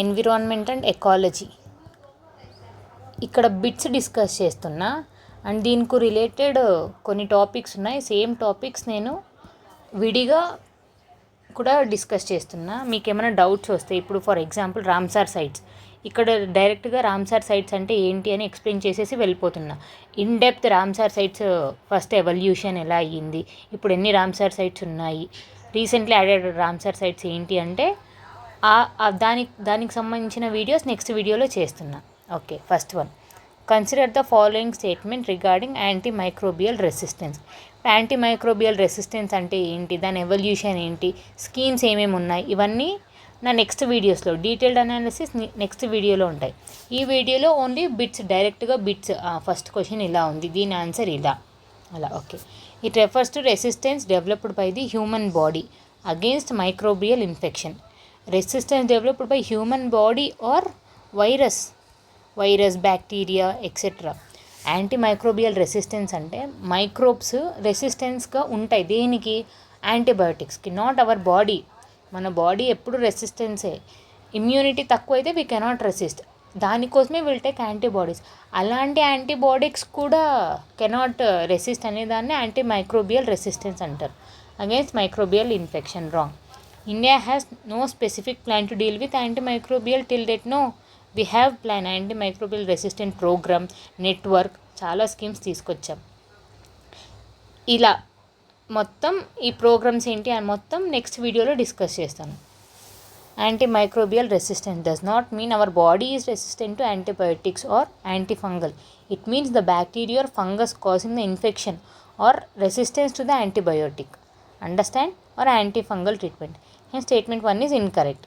Environment and ecology. ఇక్కడ bits discuss చేస్తున్నా and దీనికి రిలేటెడ్ కొన్ని టాపిక్స్ ఉన్నాయి. సేమ్ టాపిక్స్ నేను విడిగా కూడా డిస్కస్ చేస్తున్నా. మీకు ఏమైనా డౌట్స్ వస్తే ఇప్పుడు ఫర్ ఎగ్జాంపుల్ రామ్సార్ సైట్స్, ఇక్కడ డైరెక్ట్గా రామ్సార్ సైట్స్ అంటే ఏంటి అని ఎక్స్ప్లెయిన్ చేసేసి వెళ్ళిపోతున్నా. In depth Ramsar sites first evolution ఎలా అయ్యింది, ఇప్పుడు ఎన్ని రామ్సార్ సైట్స్ ఉన్నాయి, రీసెంట్లీ యాడెడ్ రామ్సార్ సైట్స్ ఏంటి అంటే దానికి సంబంధించిన వీడియోస్ నెక్స్ట్ వీడియోలో చేస్తున్నా. Okay, first one, consider the following statement regarding antimicrobial resistance. Antimicrobial resistance అంటే ఏంటి, దాని ఎవల్యూషన్ ఏంటి, స్కీమ్స్ ఏమేమి ఉన్నాయి, ఇవన్నీ నా నెక్స్ట్ వీడియోస్లో డీటెయిల్డ్ అనాలిసిస్ నెక్స్ట్ వీడియోలో ఉంటాయి. ఈ వీడియోలో ఓన్లీ బిట్స్, డైరెక్ట్గా బిట్స్. ఫస్ట్ క్వశ్చన్ ఇలా ఉంది, దీని ఆన్సర్ ఇలా అలా. Okay, it refers to resistance developed by the human body against microbial infection. Resistance developed by human body or virus, bacteria etcetera. Antimicrobial resistance అంటే మైక్రోబ్స్ రెసిస్టెన్స్గా ఉంటాయి. దేనికి? యాంటీబయోటిక్స్కి. Not our body. మన బాడీ ఎప్పుడు రెసిస్టెన్సే. ఇమ్యూనిటీ తక్కువ అయితే వీ కెనాట్ రెసిస్ట్, దానికోసమే విల్ టేక్ యాంటీబాడీస్. అలాంటి యాంటీబాడీస్ కూడా కెనాట్ రెసిస్ట్ అనే దాన్ని యాంటీమైక్రోబియల్ రెసిస్టెన్స్ అంటారు against microbial infection. Wrong. India has no specific plan to deal with antimicrobial till date. No, we have plan, antimicrobial resistant program, network, చాలా schemes తీసుకొచ్చాం. ఇలా మొత్తం ఈ ప్రోగ్రామ్స్ ఏంటి అని మొత్తం నెక్స్ట్ వీడియోలో డిస్కస్ చేస్తాను. Antimicrobial resistance does not mean our body is resistant to antibiotics or antifungal. It means the bacteria or fungus causing the infection or resistance to the antibiotic. Understand? Or antifungal treatment. Hence statement 1 is incorrect.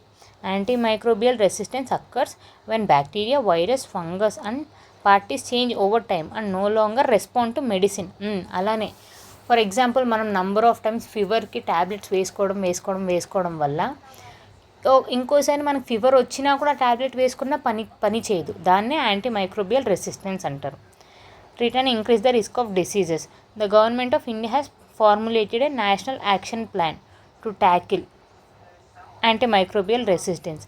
Antimicrobial resistance occurs when bacteria, virus, fungus and parties change over time and no longer respond to medicine. అలానే for example మనం number of times ఫీవర్కి tablets వేసుకోవడం వల్ల ఇంకోసారి మనకు fever వచ్చినా కూడా tablet వేసుకున్న పని చేయదు. దాన్నే యాంటీమైక్రోబియల్ రెసిస్టెన్స్ అంటారు. Return increase the risk of diseases. The government of India has formulated a national action plan to tackle antimicrobial resistance,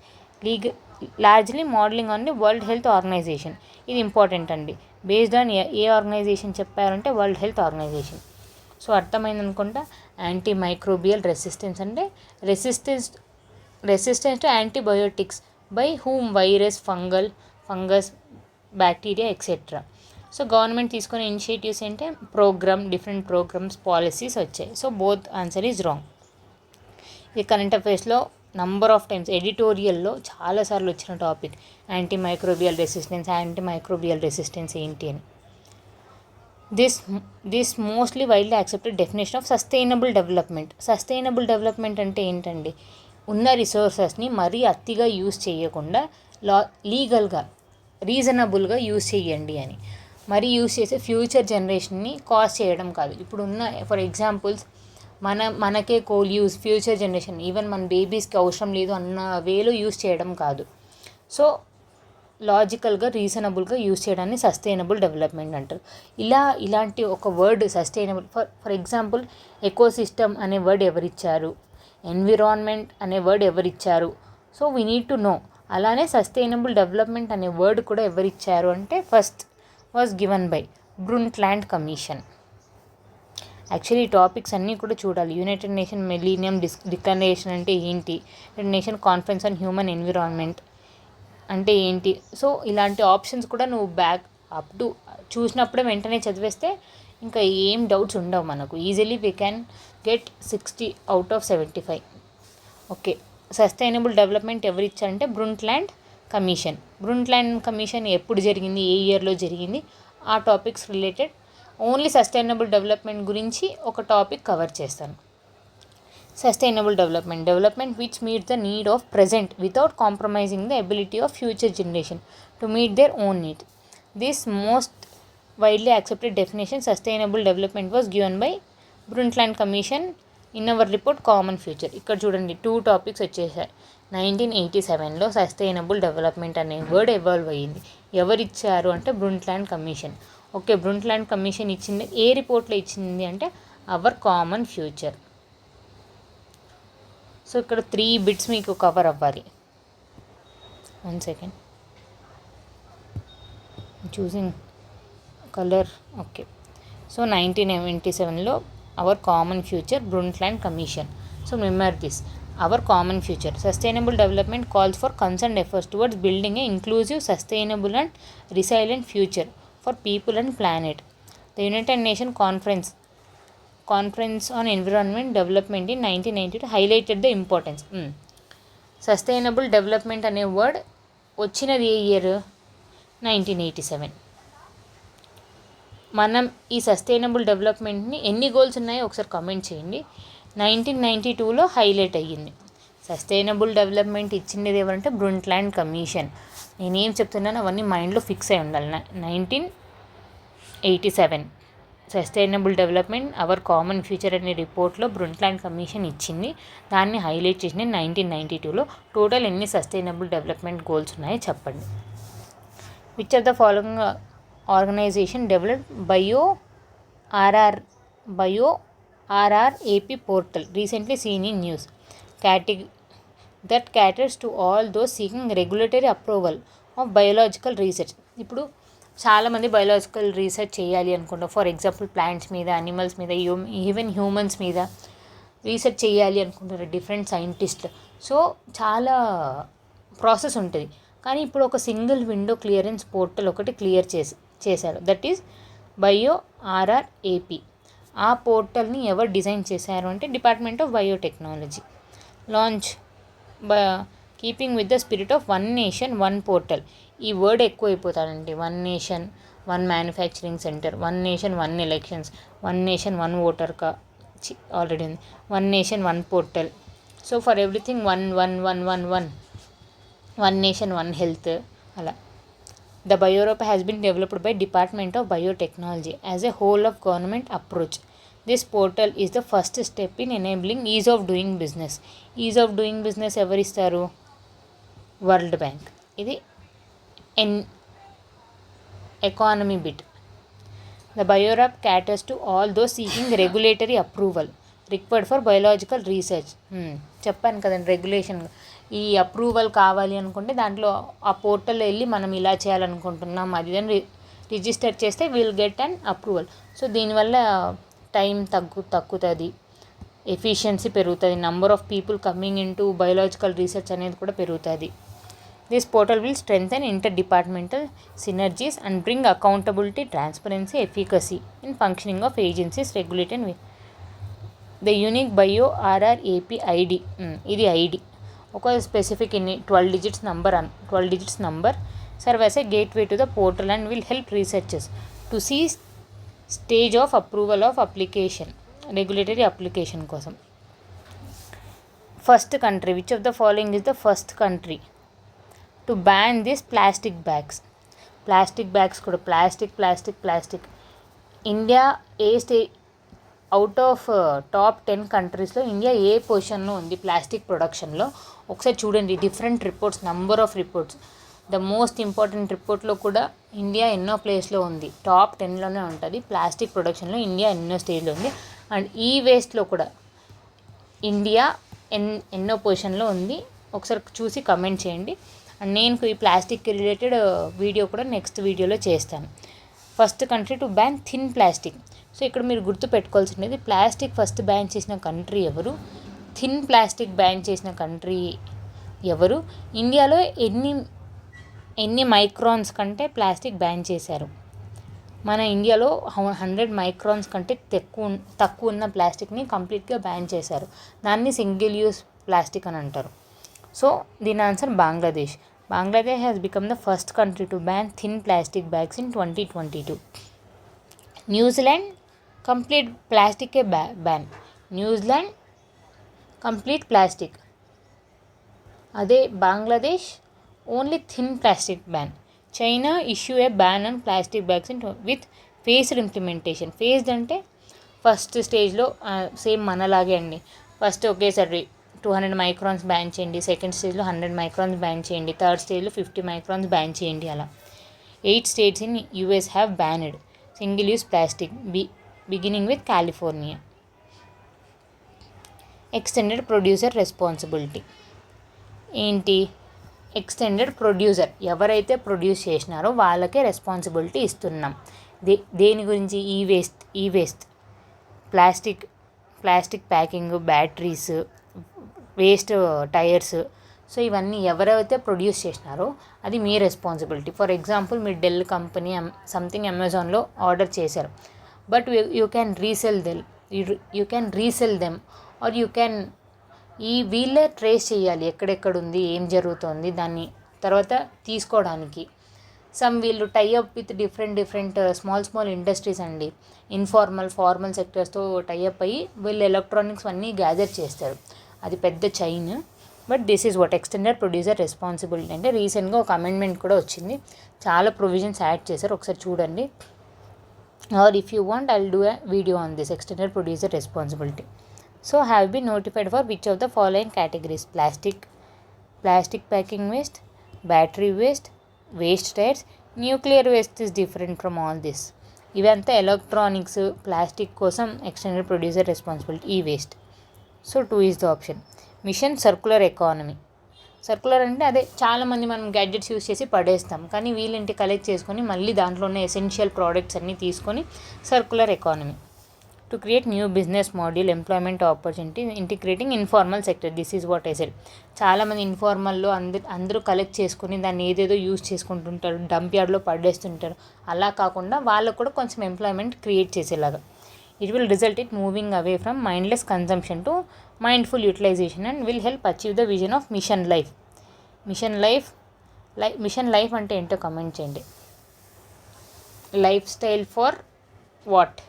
largely modeling on the World Health Organization. ఇది important అండి. Based on a organisation చెప్పారంటే world Health organisation. So అర్థమైంది అనుకుంటా. Antimicrobial resistance అంటే resistance to antibiotics by whom, virus, fungus, bacteria etcetera. So government తీసుకునే initiatives అంటే different programmes, policies వచ్చాయి. So both answer is wrong. ఈ current అఫైర్స్లో number of times ఎడిటోరియల్లో చాలాసార్లు వచ్చిన టాపిక్ యాంటీమైక్రోబియల్ రెసిస్టెన్స్ ఏంటి అని. This mostly widely accepted definition of sustainable development. Sustainable development అంటే ఏంటండి? ఉన్న రిసోర్సెస్ని మరీ అతిగా యూజ్ చేయకుండా లీగల్గా, రీజనబుల్గా యూజ్ చేయండి అని. మరీ యూజ్ చేసే ఫ్యూచర్ జనరేషన్ని కాజ్ చేయడం కాదు. ఇప్పుడున్న ఫర్ ఎగ్జాంపుల్స్ మనకే coal use, future generation, even మన బేబీస్కి అవసరం లేదు అన్న వేలో యూజ్ చేయడం కాదు. సో లాజికల్గా, రీజనబుల్గా యూజ్ చేయడాన్ని సస్టైనబుల్ డెవలప్మెంట్ అంటారు. ఇలాంటి ఒక word sustainable, for example ecosystem అనే వర్డ్ ఎవరిచ్చారు, ఎన్విరాన్మెంట్ అనే వర్డ్ ఎవరిచ్చారు, so we need to know. అలానే సస్టైనబుల్ డెవలప్మెంట్ అనే వర్డ్ కూడా ఎవరిచ్చారు అంటే first was given by Brundtland commission. Actually ఈ టాపిక్స్ అన్నీ కూడా చూడాలి. యునైటెడ్ నేషన్ మిలీనియం డిక్లరేషన్ అంటే ఏంటి, United Nation conference on human environment అంటే ఏంటి. సో ఇలాంటి ఆప్షన్స్ కూడా నువ్వు అప్ టు చూసినప్పుడే వెంటనే చదివేస్తే ఇంకా ఏం డౌట్స్ ఉండవు మనకు. Easily we can get 60 out of 75. Okay, sustainable development ఎవరిచ్చారంటే బ్రుంట్లాండ్ కమిషన్ ఎప్పుడు జరిగింది, ఏ ఇయర్లో జరిగింది, ఆ topics related only sustainable development గురించి ఒక టాపిక్ కవర్ చేస్తాను. Sustainable development which meets the need of present without compromising the ability of future generation to meet their own need. This most widely accepted definition sustainable development was given by Brundtland commission in our report common future. ఇక్కడ చూడండి 2 topics వచ్చేసాయి. 1987లో sustainable development అనే word evolve అయ్యింది. ఎవరిచ్చారు అంటే బ్రుంట్లాండ్ commission. Okay, బ్రుంట్లాండ్ commission ఇచ్చింది ఏ రిపోర్ట్లో ఇచ్చింది అంటే అవర్ కామన్ ఫ్యూచర్. సో ఇక్కడ 3 బిట్స్ మీకు కవర్ అవ్వాలి. 1 second, choosing color. Okay, so 1977లో our common future Brundtland commission. So remember this, our common future. Sustainable development calls for concerned efforts towards building a inclusive, sustainable and resilient future for people and planet. The United Nations Conference on Environment Development in 1992 highlighted the importance. Sustainable development అనే word వచ్చినది ఏ year? 1987. మనం ఈ sustainable డెవలప్మెంట్ని ఎన్ని goals ఉన్నాయో ఒకసారి comment చేయండి. 1992లో highlight అయ్యింది. Sustainable development ఇచ్చింది ఎవరంటే బ్రుండ్లాండ్ కమిషన్. నేనేం చెప్తున్నానో అవన్నీ మైండ్లో ఫిక్స్ అయి ఉండాలి. 1987 sustainable development our common future అనే రిపోర్ట్లో బ్రుండ్లాండ్ కమిషన్ ఇచ్చింది. దాన్ని హైలైట్ చేసింది 1992లో. టోటల్ ఎన్ని సస్టైనబుల్ డెవలప్మెంట్ గోల్స్ ఉన్నాయో చెప్పండి. Which of the following organisation developed BioRRAP portal recently seen in news that caters to all those seeking regulatory approval of biological research. ఇప్పుడు చాలామంది బయోలాజికల్ రీసెర్చ్ చేయాలి అనుకుంటారు. ఫర్ ఎగ్జాంపుల్ ప్లాంట్స్ మీద, animals మీద, even humans మీద research చేయాలి అనుకుంటారు different సైంటిస్టులు. సో చాలా ప్రాసెస్ ఉంటుంది. కానీ ఇప్పుడు ఒక సింగిల్ విండో క్లియరెన్స్ పోర్టల్ ఒకటి క్లియర్ చేశారు. That is BioRRAP. ఆ పోర్టల్ని ఎవరు డిజైన్ చేశారు అంటే department of biotechnology. Launch keeping with the spirit of one nation one portal. ఈ వర్డ్ ఎక్కువ అయిపోతాడండి. One nation one manufacturing centre, one nation one elections, one nation one voter already ఉంది, one nation one portal. So for everything one one one one one one nation one health అలా. The BioRRAP has been developed by Department of Biotechnology as a whole of government approach. This portal is the first step in enabling ease of doing business. Ease of doing business ఎవరిస్తారు? World bank. ఇది economy bit. The BioRRAP caters to all those seeking regulatory approval required for biological research. చెప్పాను కదండి, regulation ఈ approval కావాలి అనుకుంటే దాంట్లో ఆ పోర్టల్లో వెళ్ళి మనం ఇలా చేయాలనుకుంటున్నాం అది అని రిజిస్టర్ చేస్తే will get an approval. So దీనివల్ల టైం తగ్గుతుంది, ఎఫిషియన్సీ పెరుగుతుంది, number of people coming in to biological research అనేది కూడా పెరుగుతుంది. This portal will strengthen inter departmental synergies and bring accountability, transparency, efficacy in functioning of agencies regulated with the unique BioRRAP ID. ఇది ID ఒక specific 12 digits number serve as a gateway to the portal and will help researchers to see stage of approval of application, regulatory application కోసం. First country, which of the following is the first country to ban this plastic bags? Plastic bags కూడా plastic. India a out of top 10 కంట్రీస్లో India ఏ పొజిషన్లో ఉంది plastic ప్రొడక్షన్లో? ఒకసారి చూడండి different reports, number of reports. The most important రిపోర్ట్లో కూడా India ఎన్నో ప్లేస్లో ఉంది, టాప్ 10లోనే ఉంటుంది. ప్లాస్టిక్ ప్రొడక్షన్లో ఇండియా ఎన్నో స్టేజ్లో ఉంది. అండ్ ఈ వేస్ట్లో కూడా ఇండియా ఎన్నో పొజిషన్లో ఉంది. ఒకసారి చూసి కమెంట్ చేయండి. అండ్ నేను ఈ ప్లాస్టిక్ రిలేటెడ్ వీడియో కూడా నెక్స్ట్ వీడియోలో చేస్తాను. First country to ban thin plastic. So ఇక్కడ మీరు గుర్తు పెట్టుకోవాల్సినది ప్లాస్టిక్ ఫస్ట్ బ్యాన్ చేసిన కంట్రీ ఎవరు, థిన్ ప్లాస్టిక్ బ్యాన్ చేసిన కంట్రీ ఎవరు, ఇండియాలో ఎన్ని మైక్రాన్స్ కంటే ప్లాస్టిక్ బ్యాన్ చేశారు? మన ఇండియాలో 100 మైక్రాన్స్ కంటే తక్కువ ఉన్న ప్లాస్టిక్ని కంప్లీట్గా బ్యాన్ చేశారు. దాన్ని సింగిల్ యూస్ ప్లాస్టిక్ అని అంటారు. సో దీని answer Bangladesh. Bangladesh has become the first country to ban thin plastic bags in 2022. New Zealand complete plastic ban. New Zealand complete plastic. Ade Bangladesh only thin plastic ban. China issue a ban on plastic bags with phased implementation. Phased ante first stage lo same manalage andi. First ఒకేసారి 200 microns ban చేయండి, second స్టేజ్లో 100 microns ban చేయండి, third స్టేజ్లో 50 microns ban చేయండి. అలా 8 states in US have banned single use plastic beginning with California. Extended producer responsibility ఏంటి? Extended producer, ఎవరైతే produce చేసినారో వాళ్ళకే రెస్పాన్సిబిలిటీ ఇస్తున్నాం. దేని గురించి? ఈ waste plastic packing, batteries, waste tyres. So ఇవన్నీ ఎవరైతే ప్రొడ్యూస్ చేసినారో అది మీ రెస్పాన్సిబిలిటీ. ఫర్ ఎగ్జాంపుల్ మీరు డెల్ కంపెనీ సంథింగ్ అమెజాన్లో ఆర్డర్ చేశారు, but you can resell them or you can వీళ్ళే ట్రేస్ చేయాలి ఎక్కడెక్కడ ఉంది, ఏం జరుగుతుంది దాన్ని తర్వాత తీసుకోవడానికి. వీళ్ళు tie up with different small industries అండి, ఫార్మల్ సెక్టర్స్తో టైఅప్ అయ్యి వీళ్ళు ఎలక్ట్రానిక్స్ అన్నీ గ్యాదర్ చేస్తారు. అది పెద్ద chain. But this is what extended producer responsibility అంటే. రీసెంట్గా ఒక అమెండ్మెంట్ కూడా వచ్చింది, చాలా ప్రొవిజన్స్ యాడ్ చేశారు, ఒకసారి చూడండి. Or if you want I will do a video on this extended producer responsibility. So have been notified for which of the following categories? Plastic packing waste, battery waste tires, nuclear waste is different from all this. ఇవంతా electronics, plastic కోసం extended producer responsibility ఈ waste. So 2 is the option. Mission circular economy. Circular అంటే అదే, చాలామంది మనం gadgets use చేసి పడేస్తాం, కానీ వీళ్ళంటి కలెక్ట్ చేసుకొని మళ్ళీ దాంట్లోనే ఎసెన్షియల్ ప్రోడక్ట్స్ అన్నీ తీసుకొని circular economy. To create new business model, employment opportunity, integrating informal sector. This is what I said. చాలామంది ఇన్ఫార్మల్లో అందరూ కలెక్ట్ చేసుకుని దాన్ని ఏదేదో యూజ్ చేసుకుంటుంటారు, డంప్ యార్డ్లో పడేస్తుంటారు. అలా కాకుండా వాళ్ళకు కూడా కొంచెం ఎంప్లాయ్మెంట్ క్రియేట్ చేసేలాగా. It will result it moving away from mindless consumption to mindful utilisation and will help achieve the vision of mission life అంటే ఏంటో కమెంట్ చేయండి. Lifestyle for what?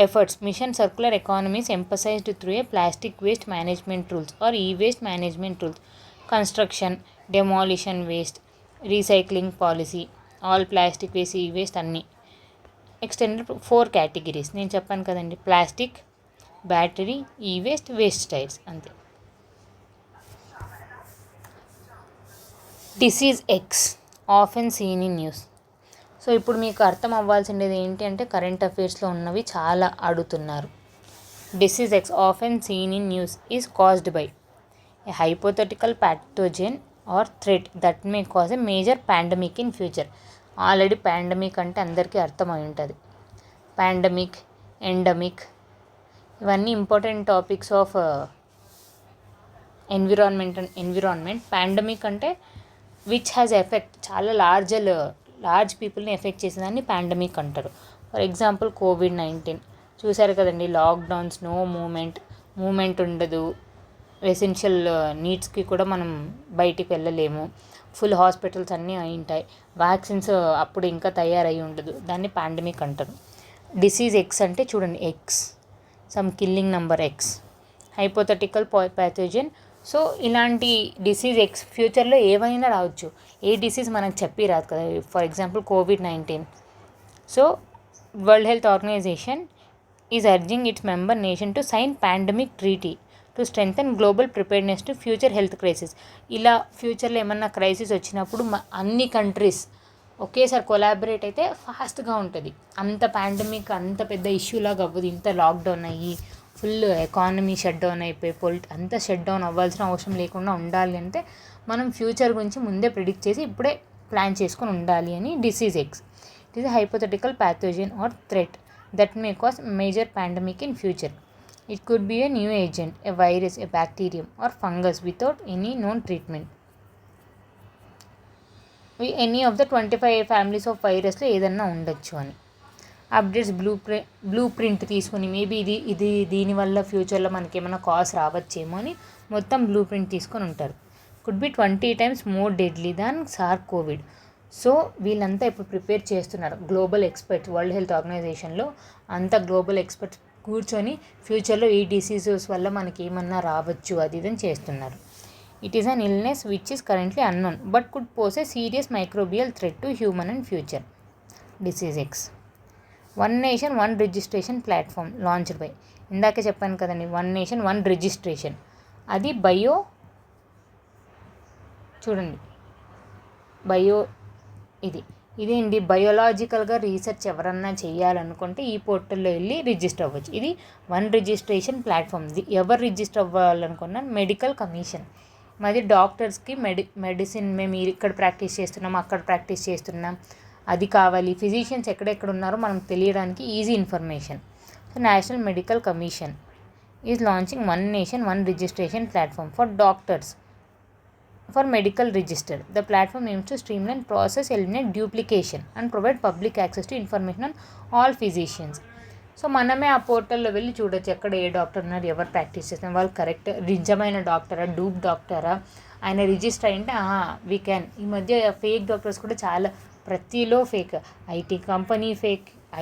Efforts. Mission circular economy is emphasized through a plastic waste management rules or e-waste management rules, construction, demolition waste, recycling policy, all plastic waste, e-waste అన్నీ. Extended 4 categories నేను చెప్పాను కదండి, plastic, battery, e waste, waste tyres, అంతే. Disease X often seen in news. సో ఇప్పుడు మీకు అర్థం అవ్వాల్సింది ఏంటి అంటే కరెంట్ అఫైర్స్లో ఉన్నవి చాలా అడుగుతున్నారు. Disease X often seen in news is caused by a hypothetical pathogen or threat that may cause a major pandemic in future. Already pandemic అంటే అందరికీ అర్థమై ఉంటుంది. పాండమిక్, ఎండమిక్ ఇవన్నీ important topics of environment. Pandemic అంటే which has effect, చాలా large పీపుల్ని effect చేసేదాన్ని pandemic అంటారు. ఫర్ ఎగ్జాంపుల్ కోవిడ్-19 చూశారు కదండి, లాక్డౌన్స్, నో మూమెంట్ ఉండదు, ఎసెన్షియల్ నీడ్స్కి కూడా మనం బయటికి వెళ్ళలేము, ఫుల్ హాస్పిటల్స్ అన్నీ అయి ఉంటాయి, వ్యాక్సిన్స్ అప్పుడు ఇంకా తయారై ఉండదు, దాన్ని పాండమిక్ అంటారు. డిసీజ్ ఎక్స్ అంటే చూడండి, X some killing number X, hypothetical pathogen. So ఇలాంటి డిసీజ్ ఎక్స్ ఫ్యూచర్లో ఏవైనా రావచ్చు, ఏ డిసీజ్ మనకు చెప్పి రాదు కదా. ఫర్ ఎగ్జాంపుల్ కోవిడ్-19. So World Health Organization is urging its member nation to sign pandemic treaty to strengthen global preparedness to future health crisis. ఇలా ఫ్యూచర్లో ఏమన్నా క్రైసిస్ వచ్చినప్పుడు అన్ని కంట్రీస్ ఒకేసారి కొలాబరేట్ అయితే ఫాస్ట్గా ఉంటుంది. అంత పాండమిక్ అంత పెద్ద ఇష్యూలాగా అవ్వదు. ఇంత లాక్డౌన్ అయ్యి ఫుల్ ఎకానమీ షట్ డౌన్ అయిపోయి అంతా షట్ డౌన్ అవ్వాల్సిన అవసరం లేకుండా ఉండాలి అంటే మనం ఫ్యూచర్ గురించి ముందే ప్రిడిక్ట్ చేసి ఇప్పుడే ప్లాన్ చేసుకొని ఉండాలి అని. Disease X it is hypothetical pathogen or threat that may cause major pandemic in future. It could be a new agent, a virus, a bacterium or fungus without any known treatment. Any of the 25 families of వైరస్లో ఏదన్నా ఉండొచ్చు అని. Updates blueprint తీసుకుని maybe ఇది దీనివల్ల ఫ్యూచర్లో మనకి ఏమైనా కాజ్ రావచ్చేమో అని మొత్తం బ్లూ ప్రింట్ తీసుకొని ఉంటారు. Could be 20 times more deadly than Covid. So వీళ్ళంతా ఇప్పుడు ప్రిపేర్ చేస్తున్నారు, గ్లోబల్ ఎక్స్పర్ట్స్, వరల్డ్ హెల్త్ ఆర్గనైజేషన్లో అంతా గ్లోబల్ ఎక్స్పర్ట్స్ కూర్చొని ఫ్యూచర్లో ఈ డిసీజెస్ వల్ల మనకి ఏమన్నా రావచ్చు అది ఇదని చేస్తున్నారు. It is an illness which is currently unknown but could pose a serious microbial threat to human and future. Disease X. One nation one registration platform launched by, ఇందాకే చెప్పాను కదండి, వన్ నేషన్ వన్ రిజిస్ట్రేషన్. అది చూడండి ఇదేంటి బయోలాజికల్గా research ఎవరన్నా చేయాలనుకుంటే ఈ పోర్టల్లో వెళ్ళి రిజిస్టర్ అవ్వచ్చు. ఇది వన్ రిజిస్ట్రేషన్ ప్లాట్ఫామ్. ఎవరు రిజిస్టర్ అవ్వాలనుకున్నా మెడికల్ కమిషన్, మాది డాక్టర్స్కి మెడిసిన్ మేము ఇక్కడ ప్రాక్టీస్ చేస్తున్నాం, అక్కడ ప్రాక్టీస్ చేస్తున్నాం, అది కావాలి. ఫిజిషియన్స్ ఎక్కడెక్కడ ఉన్నారో మనం తెలియడానికి easy information. So national medical commission is launching one nation one registration platform for doctors for medical register. The platform aims to streamline process, eliminate duplication and provide public access to information on all physicians. So మనమే ఆ పోర్టల్లో వెళ్ళి చూడొచ్చు ఎక్కడ ఏ doctor ఉన్నారు, ఎవరు practice చేస్తున్నారు, వాళ్ళు కరెక్ట్ నిజమైన డాక్టరా, డూప్ డాక్టరా, ఆయన రిజిస్టర్ అయింటే వీ క్యాన్. ఈ మధ్య ఫేక్ డాక్టర్స్ కూడా చాలా, ప్రతిలో ఫేక్.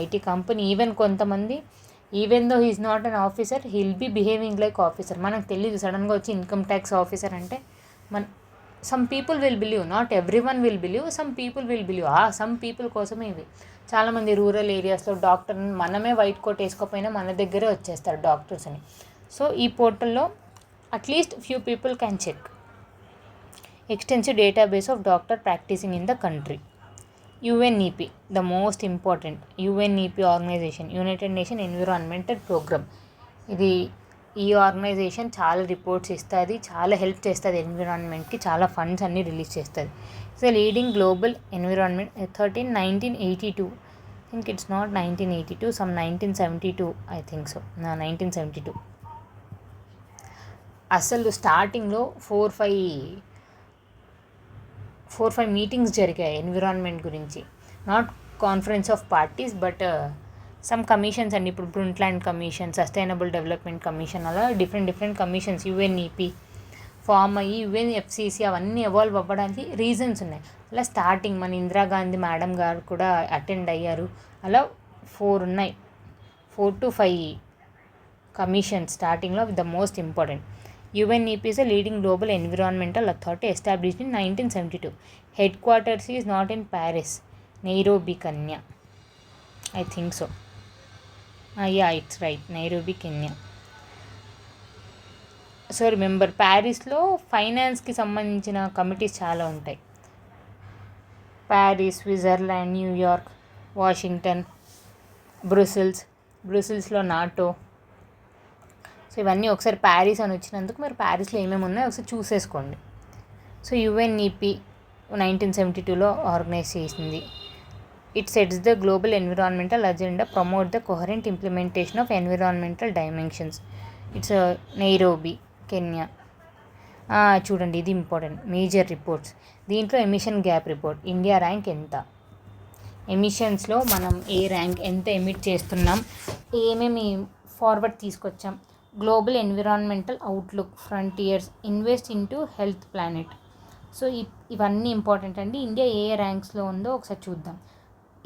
ఐటీ కంపెనీ ఈవెన్ కొంతమంది, even though he's not an officer, he'll be behaving like officer. మనకు తెలియదు, సడన్గా వచ్చి ఇన్కమ్ ట్యాక్స్ ఆఫీసర్ అంటే some people will believe, not every one will believe, some people will believe. Some people కోసమే ఇవి. చాలామంది rural ఏరియాస్లో డాక్టర్ మనమే వైట్ కోట్ వేసుకోకపోయినా మన దగ్గరే వచ్చేస్తారు డాక్టర్స్ అని. సో ఈ పోర్టల్లో at least few people can check. Extensive database of doctor practising in the country. UNEP, the most important, UNEP organisation, United Nation Environmental Programme. ఈ ఆర్గనైజేషన్ చాలా రిపోర్ట్స్ ఇస్తుంది, చాలా హెల్ప్ చేస్తుంది ఎన్విరాన్మెంట్కి, చాలా ఫండ్స్ అన్నీ రిలీజ్ చేస్తుంది. It's leading global environment 1982. Think it's not 1982, some 1972, I think so, 1972. అసలు స్టార్టింగ్లో 4-5 మీటింగ్స్ జరిగాయి ఎన్విరాన్మెంట్ గురించి. Not conference of parties but some commissions అండి. ఇప్పుడు Brundtland commission, sustainable development commission, అలా డిఫరెంట్ కమిషన్స్ UNEP ఫామ్ అయ్యి UNFCCC అవన్నీ ఎవాల్వ్ అవ్వడానికి రీజన్స్ ఉన్నాయి. అలా స్టార్టింగ్ మన ఇందిరాగాంధీ మేడం గారు కూడా అటెండ్ అయ్యారు. అలా 4 ఉన్నాయి, 4 to 5 కమిషన్స్ స్టార్టింగ్లో. The most important, UNEP is a leading global environmental authority established in 1972. Headquarters is not in Paris, Nairobi, Kenya. I think so. Yeah, it's right, Nairobi, Kenya. So remember, ప్యారిస్లో ఫైనాన్స్కి సంబంధించిన committees చాలా ఉంటాయి. Paris, Switzerland, New York, Washington, బ్రుసెల్స్లో NATO. So ఇవన్నీ ఒకసారి Paris అని వచ్చినందుకు మీరు ప్యారిస్లో ఏమేమి ఉన్నాయో ఒకసారి చూసేసుకోండి. సో UNEP 1972లో ఆర్గనైజ్ చేసింది. It sets the global environmental agenda, promote the coherent implementation of environmental dimensions. It's Nairobi, Kenya. చూడండి, ఇది ఇంపార్టెంట్. మేజర్ రిపోర్ట్స్, దీంట్లో emission gap report, India rank ఎంత, ఎమిషన్స్లో మనం ఏ ర్యాంక్, ఎంత ఎమిట్ చేస్తున్నాం, ఏమేమి ఫార్వర్డ్ తీసుకొచ్చాం, global environmental outlook, frontiers, invest into health planet. So ఇవన్నీ ఇంపార్టెంట్ అండి. ఇండియా ఏ ర్యాంక్స్లో ఉందో ఒకసారి చూద్దాం.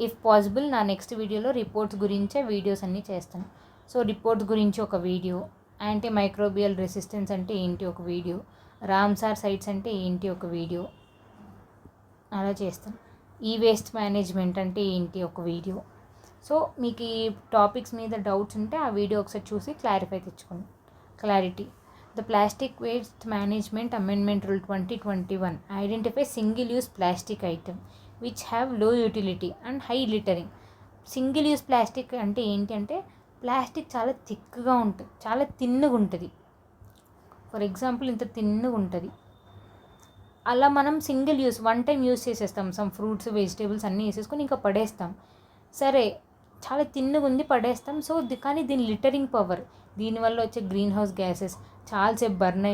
ఇఫ్ పాసిబుల్ నా నెక్స్ట్ వీడియోలో రిపోర్ట్స్ గురించే వీడియోస్ అన్నీ చేస్తాను. సో రిపోర్ట్స్ గురించి ఒక వీడియో, యాంటీ మైక్రోబియల్ రెసిస్టెన్స్ అంటే ఏంటి ఒక వీడియో, రామ్సార్ సైట్స్ అంటే ఏంటి ఒక వీడియో, అలా చేస్తాను. వేస్ట్ మేనేజ్మెంట్ అంటే ఏంటి ఒక వీడియో. సో మీకు ఈ టాపిక్స్ మీద డౌట్స్ ఉంటే ఆ వీడియో ఒకసారి చూసి clarity. The plastic waste management amendment rule 2021 identify single use plastic item which have low utility and high littering. Single use plastic అంటే ఏంటి అంటే, ప్లాస్టిక్ చాలా థిక్గా ఉంటుంది, చాలా తిన్నగా ఉంటుంది. ఫర్ ఎగ్జాంపుల్ ఇంత తిన్నగా ఉంటుంది. అలా మనం single use, one time use చేసేస్తాం. సమ్ ఫ్రూట్స్, వెజిటేబుల్స్ అన్నీ వేసేసుకొని ఇంకా పడేస్తాం. సరే, చాలా తిన్నగా ఉంది, పడేస్తాం. సో కానీ దీని లిటరింగ్ పవర్, దీనివల్ల వచ్చే గ్రీన్ హౌస్ గ్యాసెస్ చాలాసేపు బర్న్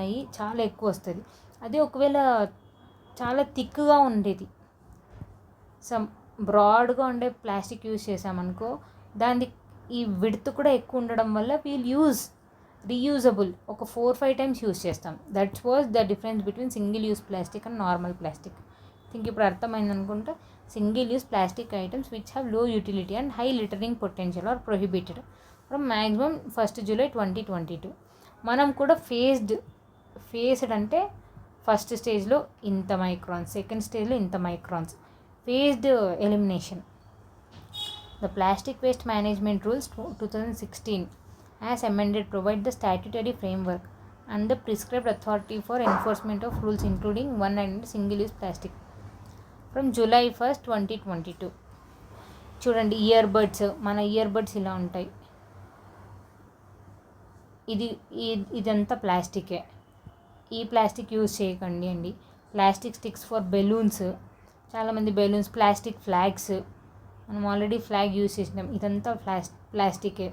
అయ్యి చాలా ఎక్కువ వస్తుంది. అదే ఒకవేళ చాలా థిక్గా ఉండేది, సమ్ బ్రాడ్గా ఉండే ప్లాస్టిక్ యూజ్ చేసామనుకో, దాని ఈ విడ్త్ కూడా ఎక్కువ ఉండడం వల్ల వీల్ రీయూజబుల్ ఒక 4-5 టైమ్స్ యూజ్ చేస్తాం. That's was the difference between single use plastic and normal plastic. Think ఇప్పుడు అర్థమైంది అనుకుంటా. Single use plastic items which have low utility and high littering potential are prohibited from maximum 1 July 2022. మనం కూడా faced అంటే first స్టేజ్లో ఇంత microns, second స్టేజ్లో ఇంత microns, phased elimination. The plastic waste management rules 2016 as amended provide the statutory framework and the prescribed authority for enforcement of rules including one and single use plastic from July 1st 2022. చూడండి, మన ear buds ఇలా ఉంటాయి. ఇదంతా ప్లాస్టికే. ఈ plastic use చేయకండి అండి. Plastic sticks for balloons, చాలామంది balloons, plastic flags, మనం ఆల్రెడీ ఫ్లాగ్ యూజ్ చేసినాం, ఇదంతా ప్లాస్టికే,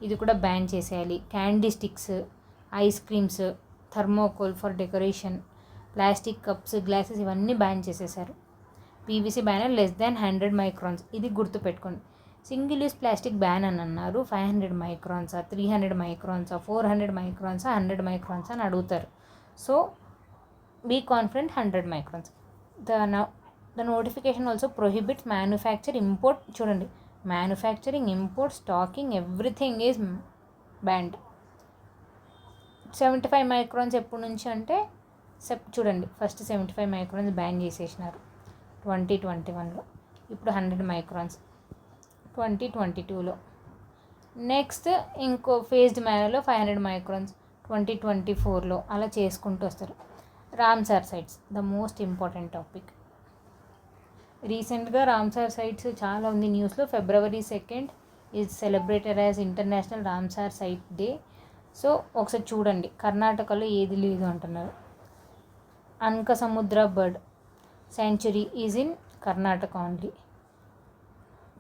ఇది కూడా బ్యాన్ చేసేయాలి. Candy sticks, ice creams, thermocol for decoration, plastic cups, glasses ఇవన్నీ బ్యాన్ చేసేసారు. PVC banner less than 100 microns, ఇది గుర్తుపెట్టుకోండి. సింగిల్ యూస్ ప్లాస్టిక్ బ్యాన్ అని అన్నారు. 500 మైక్రాన్సా, 300 మైక్రాన్సా, 400 మైక్రాన్సా, 100 మైక్రాన్సా అని అడుగుతారు. So be confident 100 microns. The notification also prohibits manufacture, import, చూడండి, manufacturing, import, stocking, everything is banned. 75 microns ఎప్పటి నుంచి అంటే చూడండి, ఫస్ట్ 75 మైక్రాన్స్ బ్యాన్ చేసేసినారు 2021లో, ఇప్పుడు 100 మైక్రాన్స్ 2022లో. నెక్స్ట్ ఇంకో ఫేజ్డ్ మేనర్లో 500 మైక్రాన్స్ 2024లో, అలా చేసుకుంటూ వస్తారు. Ramsar sites, the most important topic. రీసెంట్గా రామ్సార్ సైట్స్ చాలా ఉంది న్యూస్లో. February 2nd is celebrated as international Ramsar site day. So ఒకసారి చూడండి, కర్ణాటకలో ఏది లేదు అంటున్నారు. Ankasamudra bird sanctuary is in Karnataka only.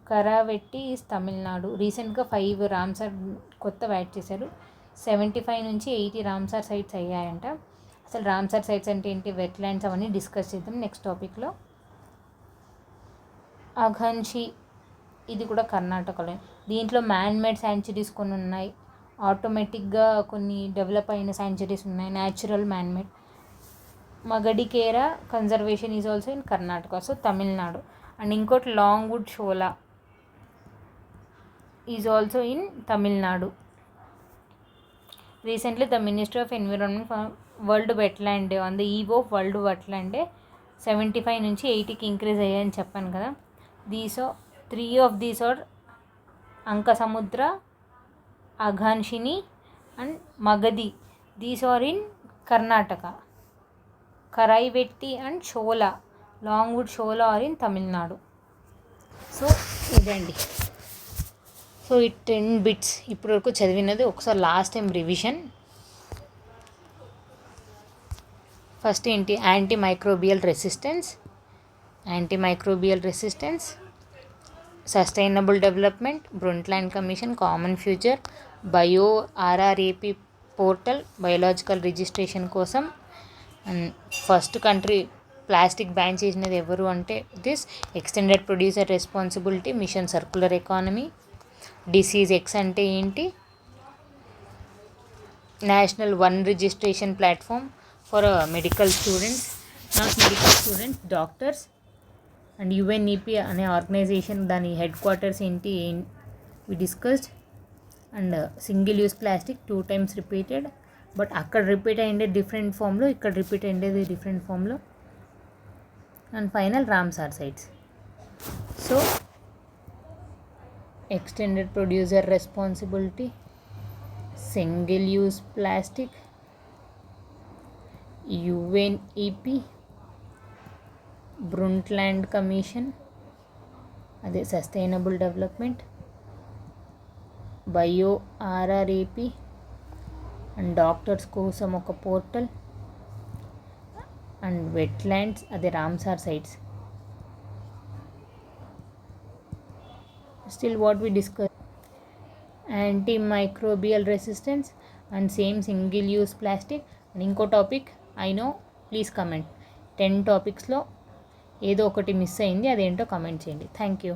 Karaivetti is Tamil Nadu. రీసెంట్గా 5 రామ్సార్ కొత్త యాడ్ చేశారు. 75 నుంచి 80 రామ్సార్ సైట్స్ అయ్యాయంట. అసలు రామ్సార్ సైట్స్ అంటే ఏంటి, వెట్లాండ్స్, అవన్నీ డిస్కస్ చేద్దాం నెక్స్ట్ టాపిక్లో. అఘన్షి, ఇది కూడా కర్ణాటకలో. దీంట్లో మ్యాన్ మేడ్ శాంచురీస్ కొన్ని ఉన్నాయి, ఆటోమేటిక్గా కొన్ని డెవలప్ అయిన శాంచురీస్ ఉన్నాయి, natural man made. Magadi Kere conservation is also in Karnataka, so Tamil Nadu. And ఇంకోటి Longwood Shola is also in Tamil Nadu. Recently the ministry of environment world wetland day, on the eve of world wetland day 75 నుంచి 80కి increase అయ్యాయని చెప్పాను కదా. Three of these are Ankasamudra, Aghanashini and Magadi. These are in Karnataka. Karaivetti and Shola, Longwood Shola are in Tamil Nadu. So ఇదండి. So ఈ 10 bits ఇప్పటివరకు చదివినది ఒకసారి లాస్ట్ టైం రివిజన్. ఫస్ట్ ఏంటి, antimicrobial resistance, sustainable development, Brundtland commission, common future, bio RRAP portal, biological registration కోసం. And first country plastic ban చేసినది ఎవరు అంటే this extended producer responsibility, mission circular economy. Disease X అంటే ఏంటి, national one registration platform for medical students, not medical students, doctors. And UNEP అనే organisation, దాని headquarters ఏంటి we discussed. And single use plastic 2 times repeated, but అక్కడ repeat అయ్యేది different ఫామ్లో, ఇక్కడ repeat అయ్యేది డిఫరెంట్ ఫామ్లో. And final Ramsar sites. So extended producer responsibility, single use plastic, UNEP, Brundtland commission, అదే sustainable development, bio RRAP and doctors కోసం ఒక portal, and wetlands, అదే Ramsar sites. Still what we discuss, antimicrobial resistance and same single use plastic. And ఇంకో topic I know, please comment. 10 టాపిక్స్లో ఏదో ఒకటి miss అయింది, అదేంటో కమెంట్ చేయండి. Thank you.